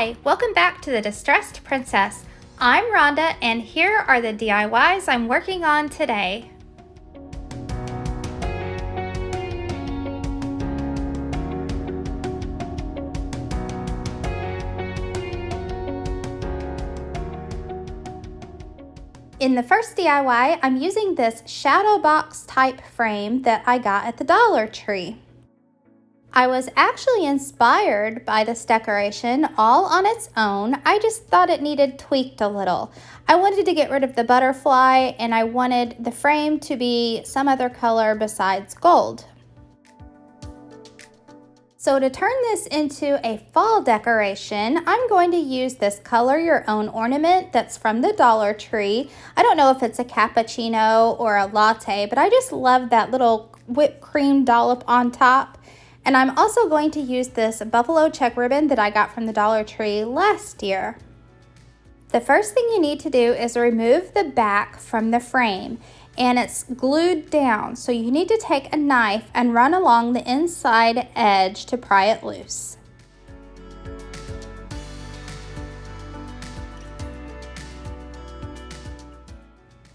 Hi, welcome back to the Distressed Princess. I'm Rhonda and here are the DIYs I'm working on today. In the first DIY, I'm using this shadow box type frame that I got at the Dollar Tree. I was actually inspired by this decoration all on its own. I just thought it needed tweaked a little. I wanted to get rid of the butterfly and I wanted the frame to be some other color besides gold. So to turn this into a fall decoration, I'm going to use this color your own ornament that's from the Dollar Tree. I don't know if it's a cappuccino or a latte, but I just love that little whipped cream dollop on top. And I'm also going to use this buffalo check ribbon that I got from the Dollar Tree last year. The first thing you need to do is remove the back from the frame, and it's glued down. So you need to take a knife and run along the inside edge to pry it loose.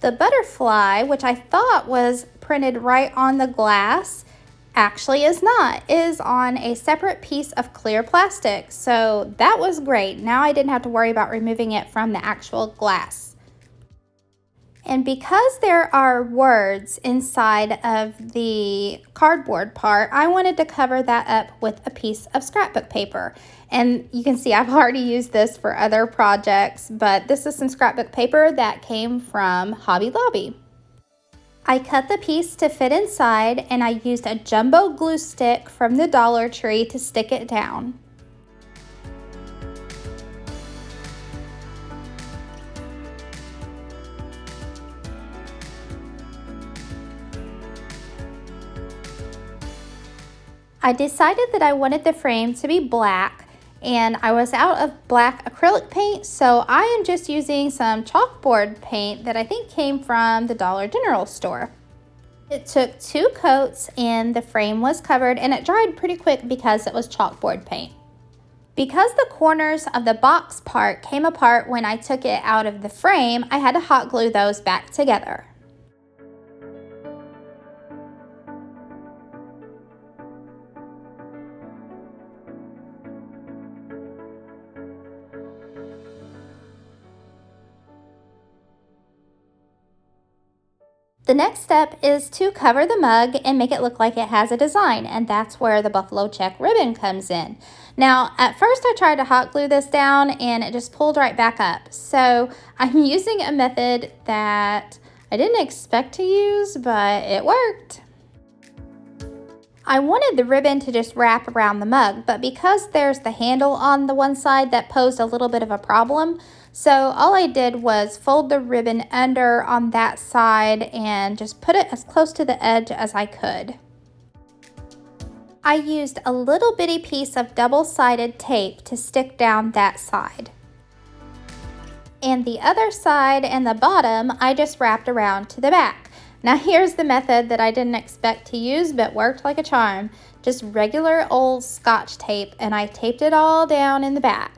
The butterfly, which I thought was printed right on the glass, actually is not. It is on a separate piece of clear plastic, so that was great. Now I didn't have to worry about removing it from the actual glass. And because there are words inside of the cardboard part, I wanted to cover that up with a piece of scrapbook paper. And you can see I've already used this for other projects, but this is some scrapbook paper that came from Hobby Lobby. I cut the piece to fit inside and I used a jumbo glue stick from the Dollar Tree to stick it down. I decided that I wanted the frame to be black and I was out of black acrylic paint, so I am just using some chalkboard paint that I think came from the Dollar General store. It took 2 coats and the frame was covered and it dried pretty quick because it was chalkboard paint. Because the corners of the box part came apart when I took it out of the frame, I had to hot glue those back together. The next step is to cover the mug and make it look like it has a design, and that's where the buffalo check ribbon comes in. Now, at first I tried to hot glue this down and it just pulled right back up. So I'm using a method that I didn't expect to use, but it worked. I wanted the ribbon to just wrap around the mug, but because there's the handle on the one side, that posed a little bit of a problem. So all I did was fold the ribbon under on that side and just put it as close to the edge as I could. I used a little bitty piece of double-sided tape to stick down that side. And the other side and the bottom, I just wrapped around to the back. Now here's the method that I didn't expect to use but worked like a charm. Just regular old Scotch tape, and I taped it all down in the back.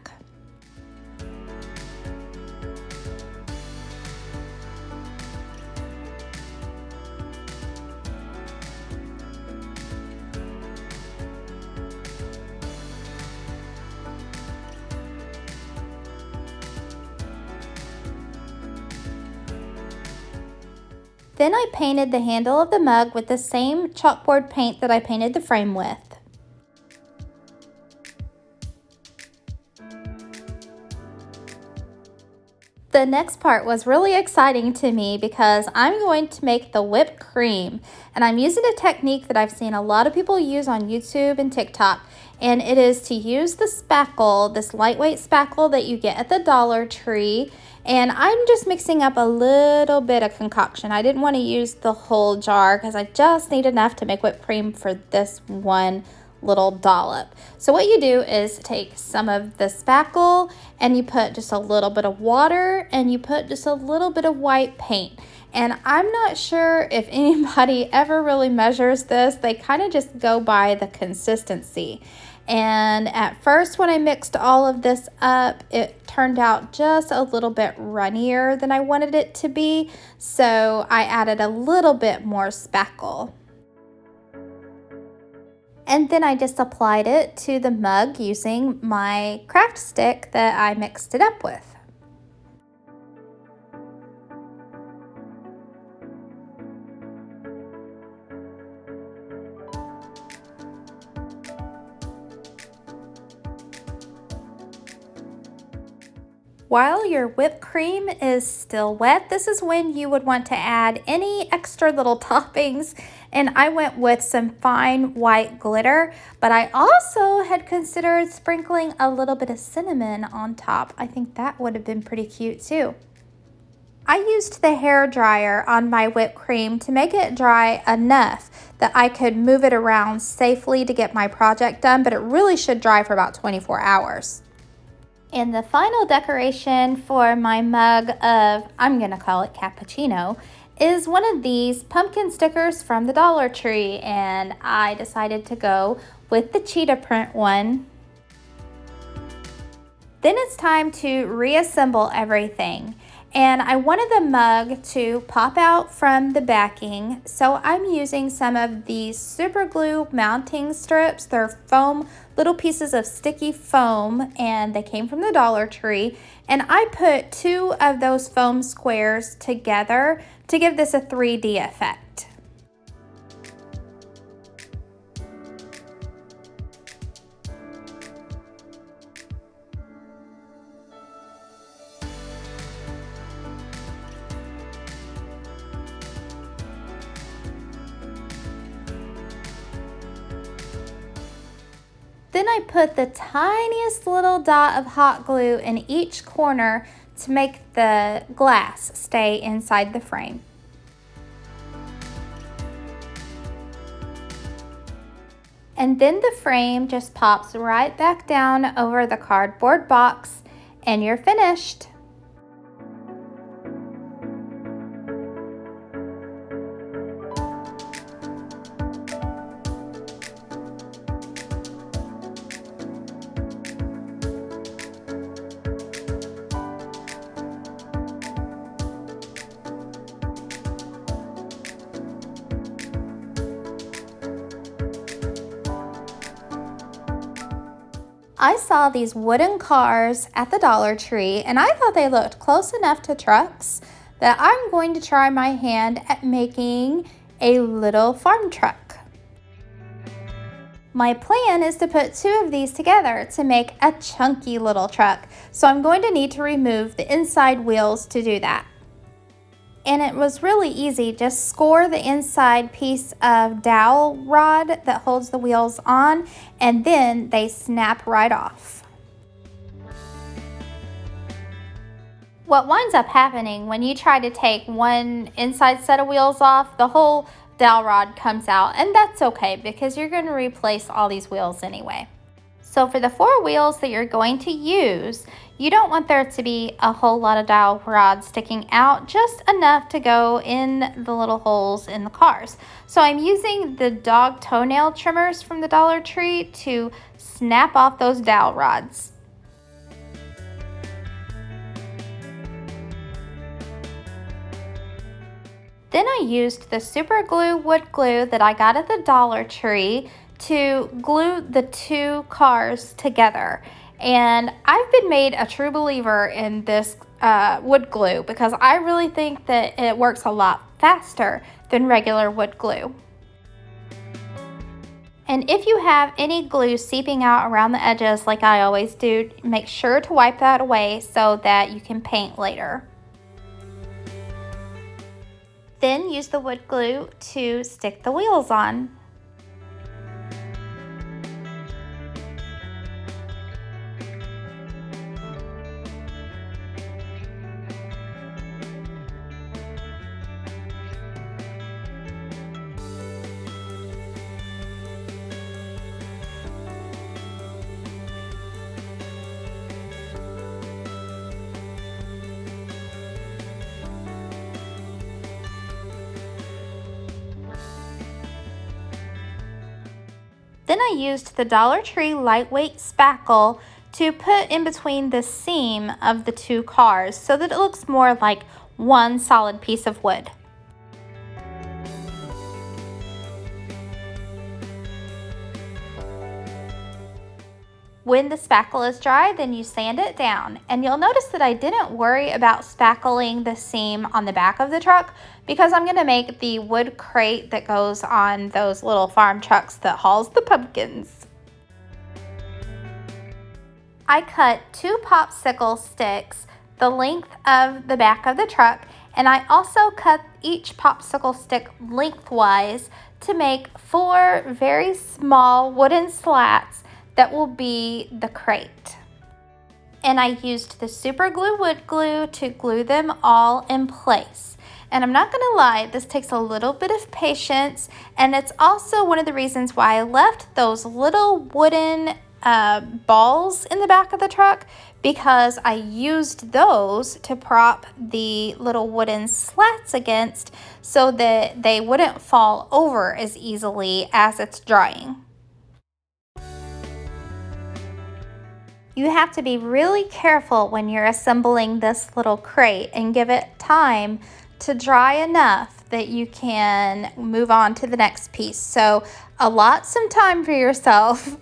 Then I painted the handle of the mug with the same chalkboard paint that I painted the frame with. The next part was really exciting to me because I'm going to make the whipped cream, and I'm using a technique that I've seen a lot of people use on YouTube and TikTok, and it is to use the spackle, this lightweight spackle that you get at the Dollar Tree. And I'm just mixing up a little bit of concoction. I didn't want to use the whole jar because I just need enough to make whipped cream for this one little dollop. So what you do is take some of the spackle and you put just a little bit of water and you put just a little bit of white paint. And I'm not sure if anybody ever really measures this. They kind of just go by the consistency. And at first when I mixed all of this up, it turned out just a little bit runnier than I wanted it to be, so I added a little bit more spackle. And then I just applied it to the mug using my craft stick that I mixed it up with. While your whipped cream is still wet, this is when you would want to add any extra little toppings, and I went with some fine white glitter, but I also had considered sprinkling a little bit of cinnamon on top. I think that would have been pretty cute too. I used the hair dryer on my whipped cream to make it dry enough that I could move it around safely to get my project done, but it really should dry for about 24 hours. And the final decoration for my mug of, I'm gonna call it cappuccino, is one of these pumpkin stickers from the Dollar Tree, and I decided to go with the cheetah print one. Then it's time to reassemble everything. And I wanted the mug to pop out from the backing, so I'm using some of these super glue mounting strips. They're foam, little pieces of sticky foam, and they came from the Dollar Tree. And I put 2 of those foam squares together to give this a 3D effect. Then I put the tiniest little dot of hot glue in each corner to make the glass stay inside the frame. And then the frame just pops right back down over the cardboard box, and you're finished. I saw these wooden cars at the Dollar Tree, and I thought they looked close enough to trucks that I'm going to try my hand at making a little farm truck. My plan is to put 2 of these together to make a chunky little truck, so I'm going to need to remove the inside wheels to do that. And it was really easy. Just score the inside piece of dowel rod that holds the wheels on, and then they snap right off. What winds up happening when you try to take one inside set of wheels off, the whole dowel rod comes out, and that's okay because you're going to replace all these wheels anyway. So for the 4 wheels that you're going to use, you don't want there to be a whole lot of dowel rods sticking out, just enough to go in the little holes in the cars. So I'm using the dog toenail trimmers from the Dollar Tree to snap off those dowel rods. Then I used the super glue wood glue that I got at the Dollar Tree to glue the 2 cars together. And I've been made a true believer in this wood glue because I really think that it works a lot faster than regular wood glue. And if you have any glue seeping out around the edges like I always do, make sure to wipe that away so that you can paint later. Then use the wood glue to stick the wheels on. Then I used the Dollar Tree lightweight spackle to put in between the seam of the two cars so that it looks more like one solid piece of wood. When the spackle is dry, then you sand it down. And you'll notice that I didn't worry about spackling the seam on the back of the truck because I'm going to make the wood crate that goes on those little farm trucks that hauls the pumpkins. I cut 2 popsicle sticks the length of the back of the truck, and I also cut each popsicle stick lengthwise to make 4 very small wooden slats that will be the crate. And I used the super glue wood glue to glue them all in place. And I'm not gonna lie, this takes a little bit of patience, and it's also one of the reasons why I left those little wooden balls in the back of the truck, because I used those to prop the little wooden slats against so that they wouldn't fall over as easily as it's drying. You have to be really careful when you're assembling this little crate and give it time to dry enough that you can move on to the next piece. So allot some time for yourself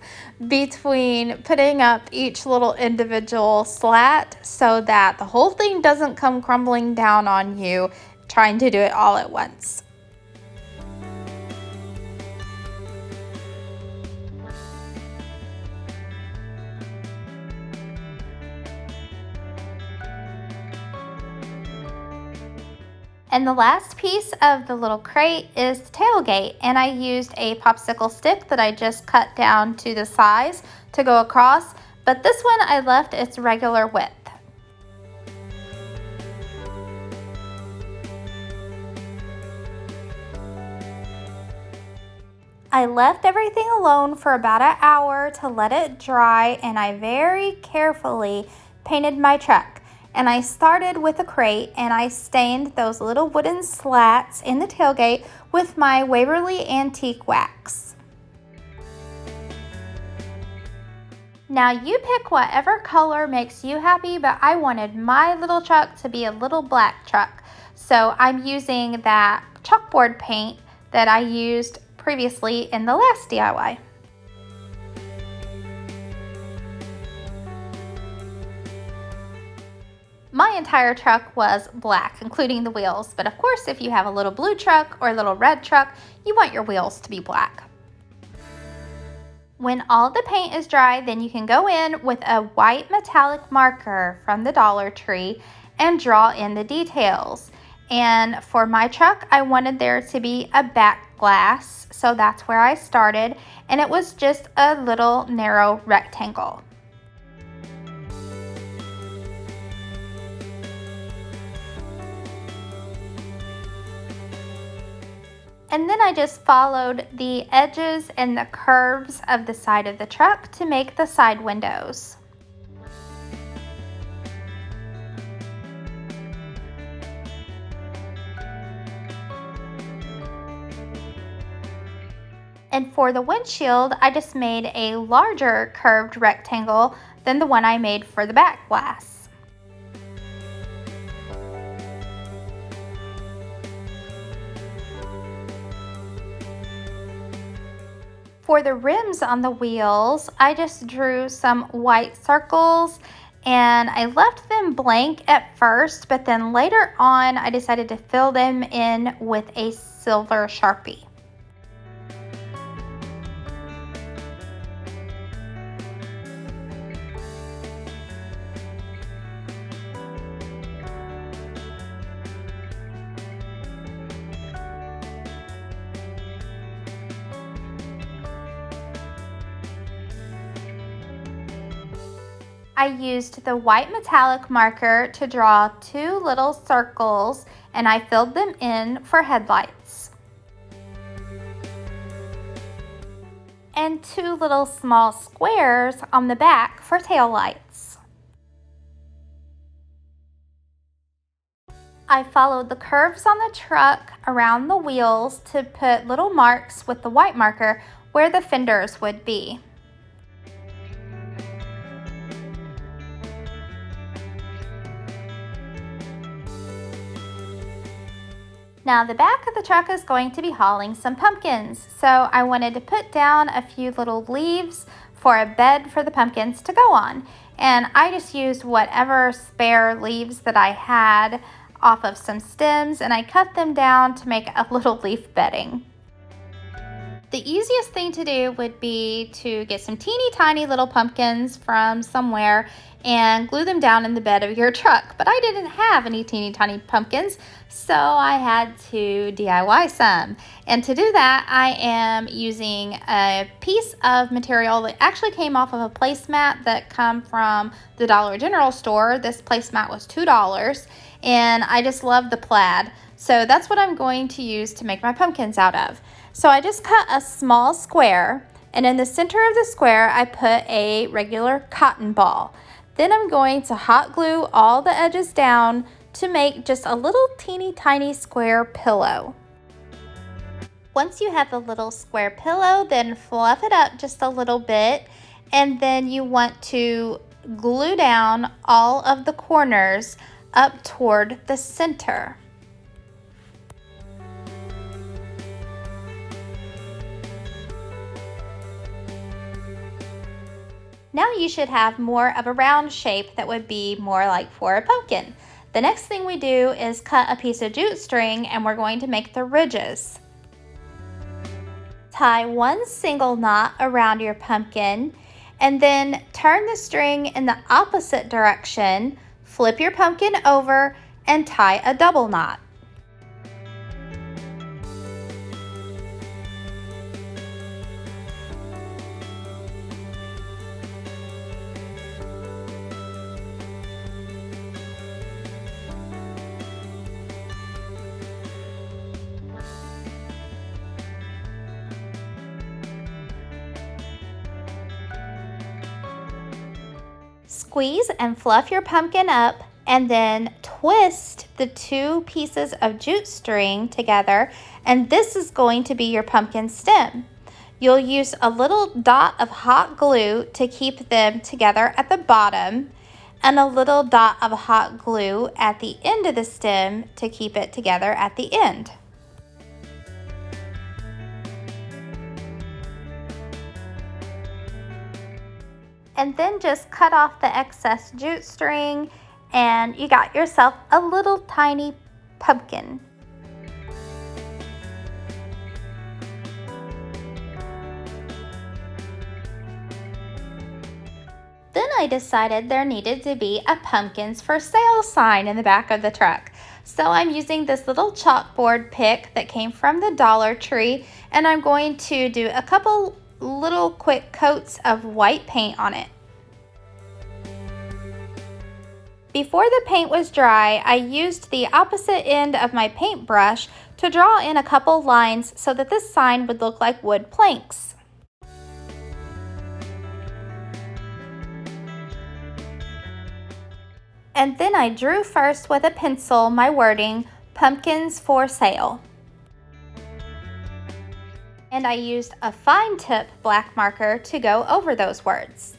between putting up each little individual slat so that the whole thing doesn't come crumbling down on you trying to do it all at once. And the last piece of the little crate is the tailgate, and I used a popsicle stick that I just cut down to the size to go across, but this one I left its regular width. I left everything alone for about an hour to let it dry, and I very carefully painted my truck. And I started with a crate, and I stained those little wooden slats in the tailgate with my Waverly Antique Wax. Now you pick whatever color makes you happy, but I wanted my little truck to be a little black truck. So I'm using that chalkboard paint that I used previously in the last DIY. My entire truck was black, including the wheels, but of course if you have a little blue truck or a little red truck, you want your wheels to be black. When all the paint is dry, then you can go in with a white metallic marker from the Dollar Tree and draw in the details. And for my truck, I wanted there to be a back glass, so that's where I started, and it was just a little narrow rectangle. And then I just followed the edges and the curves of the side of the truck to make the side windows. And for the windshield, I just made a larger curved rectangle than the one I made for the back glass. For the rims on the wheels, I just drew some white circles, and I left them blank at first, but then later on I decided to fill them in with a silver Sharpie. I used the white metallic marker to draw 2 little circles, and I filled them in for headlights. And 2 little small squares on the back for taillights. I followed the curves on the truck around the wheels to put little marks with the white marker where the fenders would be. Now the back of the truck is going to be hauling some pumpkins, so I wanted to put down a few little leaves for a bed for the pumpkins to go on. And I just used whatever spare leaves that I had off of some stems, and I cut them down to make a little leaf bedding. The easiest thing to do would be to get some teeny tiny little pumpkins from somewhere and glue them down in the bed of your truck. But I didn't have any teeny tiny pumpkins, so I had to DIY some. And to do that, I am using a piece of material that actually came off of a placemat that come from the Dollar General store. This placemat was $2, and I just love the plaid. So that's what I'm going to use to make my pumpkins out of. So I just cut a small square, and in the center of the square I put a regular cotton ball. Then I'm going to hot glue all the edges down to make just a little teeny tiny square pillow. Once you have the little square pillow, then fluff it up just a little bit, and then you want to glue down all of the corners up toward the center. Now you should have more of a round shape that would be more like for a pumpkin. The next thing we do is cut a piece of jute string, and we're going to make the ridges. Tie one single knot around your pumpkin, and then turn the string in the opposite direction, flip your pumpkin over, and tie a double knot. Squeeze and fluff your pumpkin up, and then twist the two pieces of jute string together, and this is going to be your pumpkin stem. You'll use a little dot of hot glue to keep them together at the bottom, and a little dot of hot glue at the end of the stem to keep it together at the end. And then just cut off the excess jute string, and you got yourself a little tiny pumpkin. Then I decided there needed to be a pumpkins for sale sign in the back of the truck. So I'm using this little chalkboard pick that came from the Dollar Tree, and I'm going to do a couple little quick coats of white paint on it. Before the paint was dry, I used the opposite end of my paintbrush to draw in a couple lines so that this sign would look like wood planks. And then I drew first with a pencil my wording, "Pumpkins for Sale." And I used a fine tip black marker to go over those words.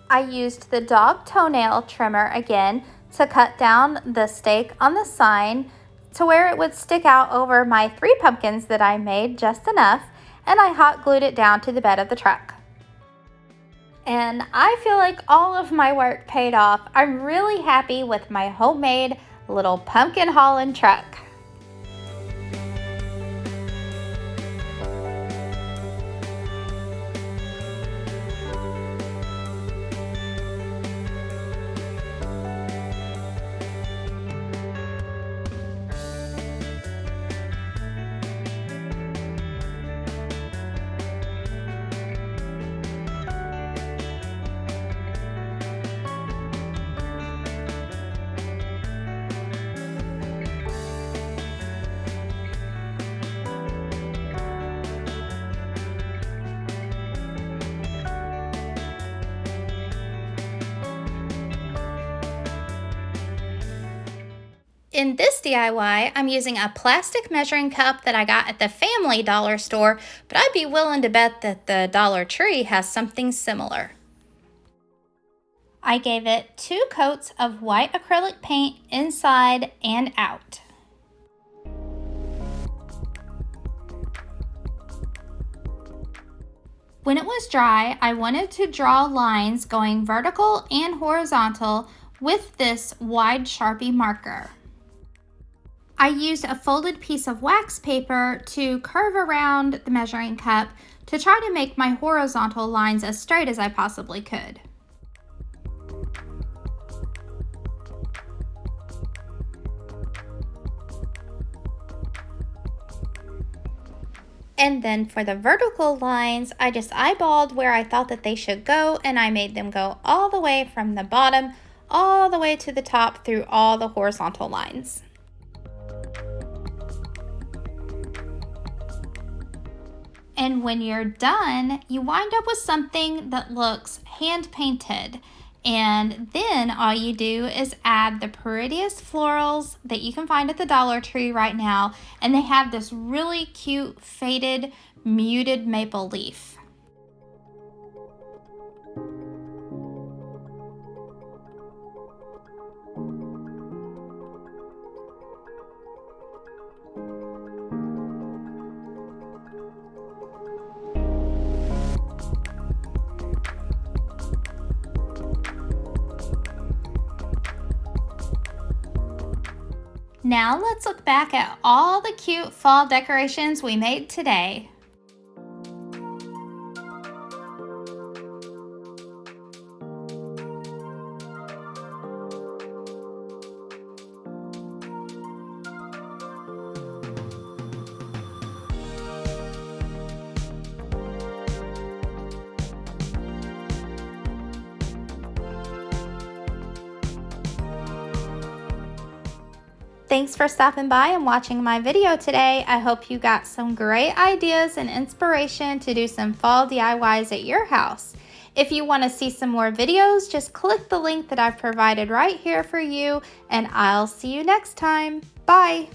I used the dog toenail trimmer again to cut down the stake on the sign to where it would stick out over my 3 pumpkins that I made just enough, and I hot glued it down to the bed of the truck. And I feel like all of my work paid off. I'm really happy with my homemade little pumpkin hauling truck. In this DIY, I'm using a plastic measuring cup that I got at the Family Dollar store, but I'd be willing to bet that the Dollar Tree has something similar. I gave it 2 coats of white acrylic paint inside and out. When it was dry, I wanted to draw lines going vertical and horizontal with this wide Sharpie marker. I used a folded piece of wax paper to curve around the measuring cup to try to make my horizontal lines as straight as I possibly could. And then for the vertical lines, I just eyeballed where I thought that they should go, and I made them go all the way from the bottom all the way to the top through all the horizontal lines. And when you're done, you wind up with something that looks hand painted. And then all you do is add the prettiest florals that you can find at the Dollar Tree right now. And they have this really cute faded muted maple leaf. Now let's look back at all the cute fall decorations we made today. Thanks for stopping by and watching my video today. I hope you got some great ideas and inspiration to do some fall DIYs at your house. If you want to see some more videos, just click the link that I've provided right here for you, and I'll see you next time. Bye!